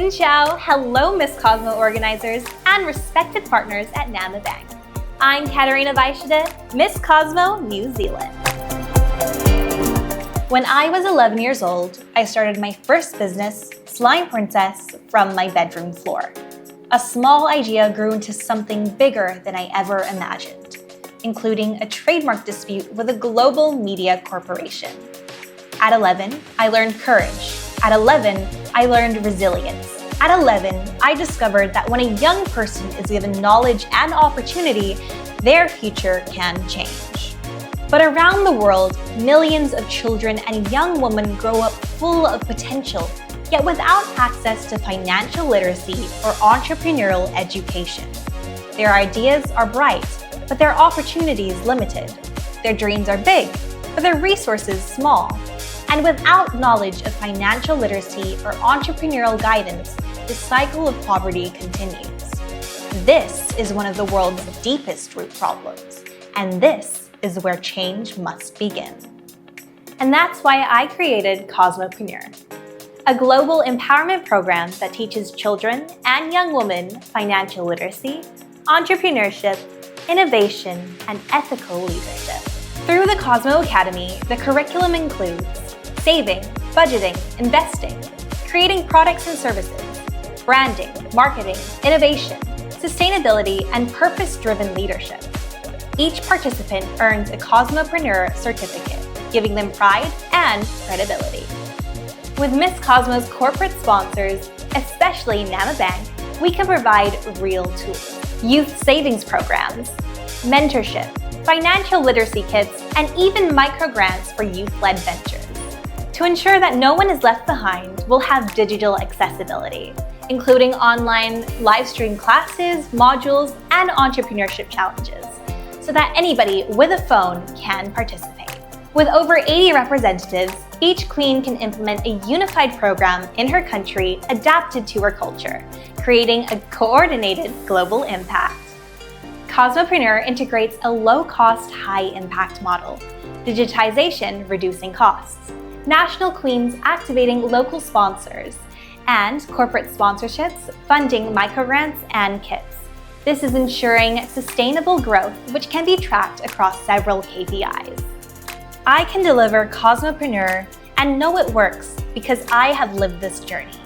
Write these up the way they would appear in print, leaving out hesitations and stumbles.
Xin Chao, hello Miss Cosmo organizers and respected partners at NAMA Bank. I'm Katarina Vaishade, Miss Cosmo, New Zealand. When I was 11 years old, I started my first business, Slime Princess, from my bedroom floor. A small idea grew into something bigger than I ever imagined, including a trademark dispute with a global media corporation. At 11, I learned courage. At 11, I learned resilience. At 11, I discovered that when a young person is given knowledge and opportunity, their future can change. But around the world, millions of children and young women grow up full of potential, yet without access to financial literacy or entrepreneurial education. Their ideas are bright, but their opportunities limited. Their dreams are big, but their resources small. And without knowledge of financial literacy or entrepreneurial guidance, the cycle of poverty continues. This is one of the world's deepest root problems, and this is where change must begin. And that's why I created Cosmopreneur, a global empowerment program that teaches children and young women financial literacy, entrepreneurship, innovation, and ethical leadership. Through the Cosmo Academy, the curriculum includes saving, budgeting, investing, creating products and services, branding, marketing, innovation, sustainability, and purpose-driven leadership. Each participant earns a Cosmopreneur certificate, giving them pride and credibility. With Miss Cosmo's corporate sponsors, especially NAMA Bank, we can provide real tools, youth savings programs, mentorship, financial literacy kits, and even micro-grants for youth-led ventures. To ensure that no one is left behind, we'll have digital accessibility, including online live stream classes, modules, and entrepreneurship challenges, so that anybody with a phone can participate. With over 80 representatives, each queen can implement a unified program in her country adapted to her culture, creating a coordinated global impact. Cosmopreneur integrates a low-cost, high-impact model, digitization reducing costs, national queens activating local sponsors, and corporate sponsorships funding microgrants and kits. This is ensuring sustainable growth, which can be tracked across several KPIs. I can deliver Cosmopreneur and know it works because I have lived this journey.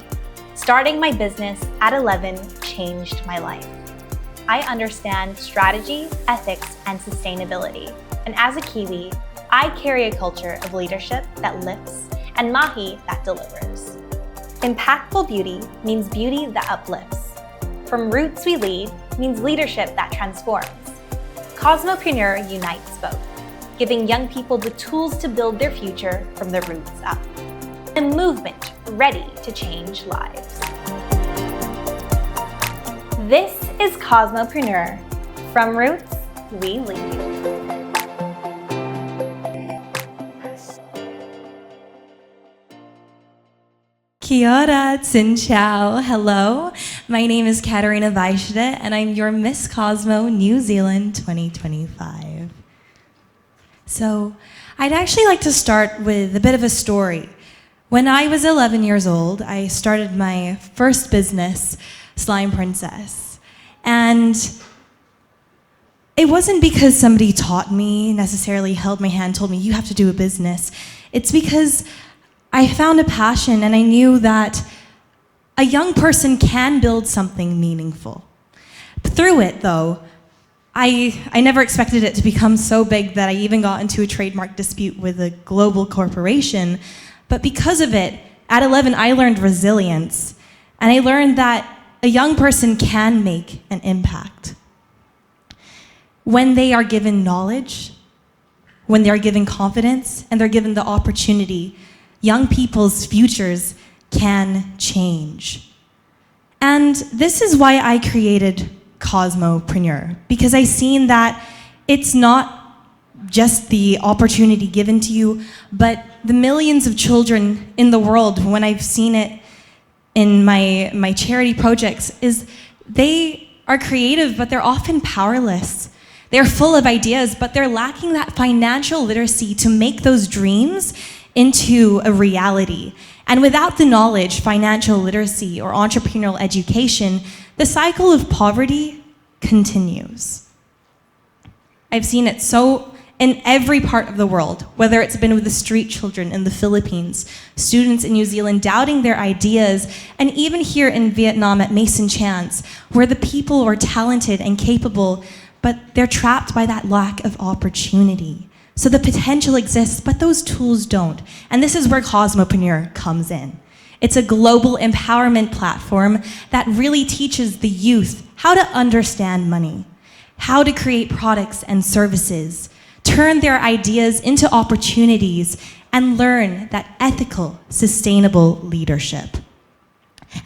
Starting my business at 11 changed my life. I understand strategy, ethics, and sustainability. And as a Kiwi, I carry a culture of leadership that lifts and mahi that delivers. Impactful beauty means beauty that uplifts. From roots we lead means leadership that transforms. Cosmopreneur unites both, giving young people the tools to build their future from the roots up. A movement ready to change lives. This is Cosmopreneur. From roots, we lead. Kia ora, Xin Chao. Hello, my name is Katarina Vaishade, and I'm your Miss Cosmo New Zealand 2025. So, I'd actually like to start with a bit of a story. When I was 11 years old, I started my first business, Slime Princess. And it wasn't because somebody taught me, necessarily held my hand, told me, you have to do a business. It's because I found a passion and I knew that a young person can build something meaningful. Through it, though, I never expected it to become so big that I even got into a trademark dispute with a global corporation. But because of it, at 11, I learned resilience. And I learned that a young person can make an impact when they are given knowledge, when they are given confidence, and they're given the opportunity. Young people's futures can change. And this is why I created Cosmopreneur, because I seen that it's not just the opportunity given to you, but the millions of children in the world, when I've seen it in my charity projects, is they are creative, but they're often powerless. They're full of ideas, but they're lacking that financial literacy to make those dreams into a reality. And without the knowledge, financial literacy, or entrepreneurial education, the cycle of poverty continues. I've seen it so in every part of the world, whether it's been with the street children in the Philippines, students in New Zealand doubting their ideas, and even here in Vietnam at Mason Chance, where the people are talented and capable, but they're trapped by that lack of opportunity. So the potential exists, but those tools don't. And this is where Cosmopreneur comes in. It's a global empowerment platform that really teaches the youth how to understand money, how to create products and services, turn their ideas into opportunities, and learn that ethical, sustainable leadership.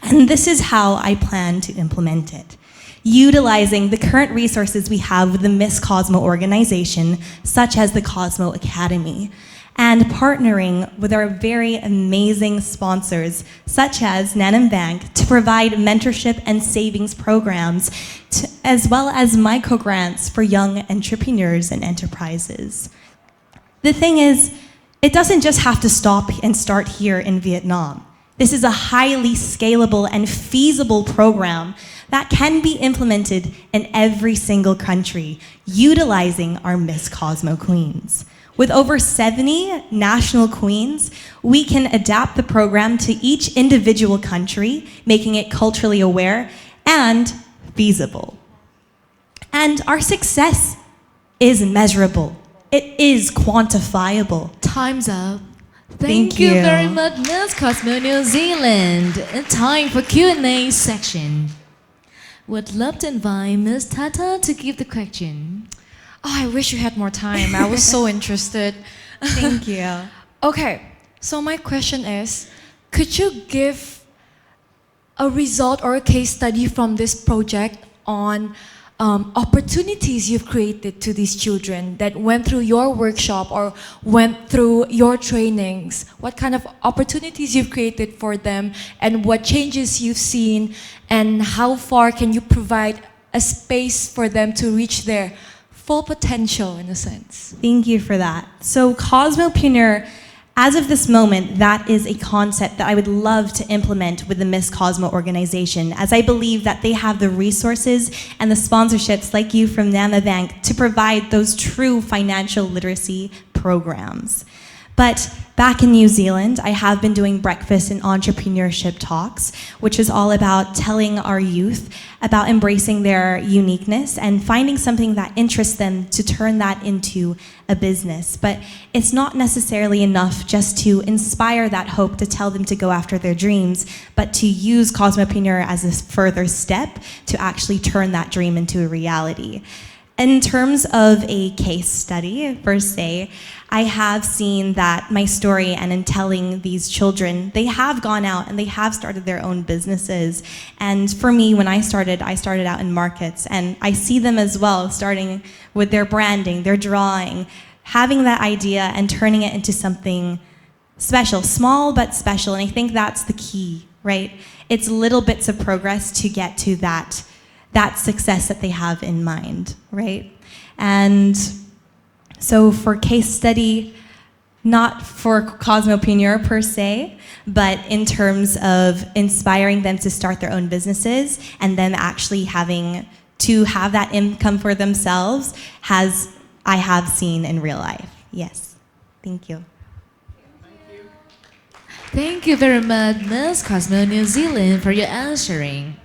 And this is how I plan to implement it, utilizing the current resources we have with the Miss Cosmo organization, such as the Cosmo Academy, and partnering with our very amazing sponsors, such as Nanam Bank, to provide mentorship and savings programs, as well as microgrants for young entrepreneurs and enterprises. The thing is, it doesn't just have to stop and start here in Vietnam. This is a highly scalable and feasible program that can be implemented in every single country, utilizing our Miss Cosmo Queens. With over 70 national queens, we can adapt the program to each individual country, making it culturally aware and feasible. And our success is measurable. It is quantifiable. Time's up. Thank you very much, Miss Cosmo New Zealand. And time for Q&A section. Would love to invite Miss Tata to give the question. Oh, I wish you had more time. I was so interested. Thank you. Okay, so my question is, could you give a result or a case study from this project on opportunities you've created to these children that went through your workshop or went through your trainings? What kind of opportunities you've created for them, and what changes you've seen, and how far can you provide a space for them to reach their full potential, in a sense? Thank you for that. So Cosmopreneur, as of this moment, that is a concept that I would love to implement with the Miss Cosmo organization, as I believe that they have the resources and the sponsorships, like you from Nama Bank, to provide those true financial literacy programs. But back in New Zealand, I have been doing breakfast and entrepreneurship talks, which is all about telling our youth about embracing their uniqueness and finding something that interests them to turn that into a business. But it's not necessarily enough just to inspire that hope, to tell them to go after their dreams, but to use Cosmopreneur as a further step to actually turn that dream into a reality. In terms of a case study, per se, I have seen that my story, and in telling these children, they have gone out and they have started their own businesses. And for me, when I started out in markets, and I see them as well, starting with their branding, their drawing, having that idea and turning it into something special, small but special. And I think that's the key, right? It's little bits of progress to get to that success that they have in mind, right? And so for case study, not for Cosmopreneur per se, but in terms of inspiring them to start their own businesses and them actually having to have that income for themselves, I have seen in real life. Yes. Thank you. Thank you very much, Miss Cosmo New Zealand, for your answering.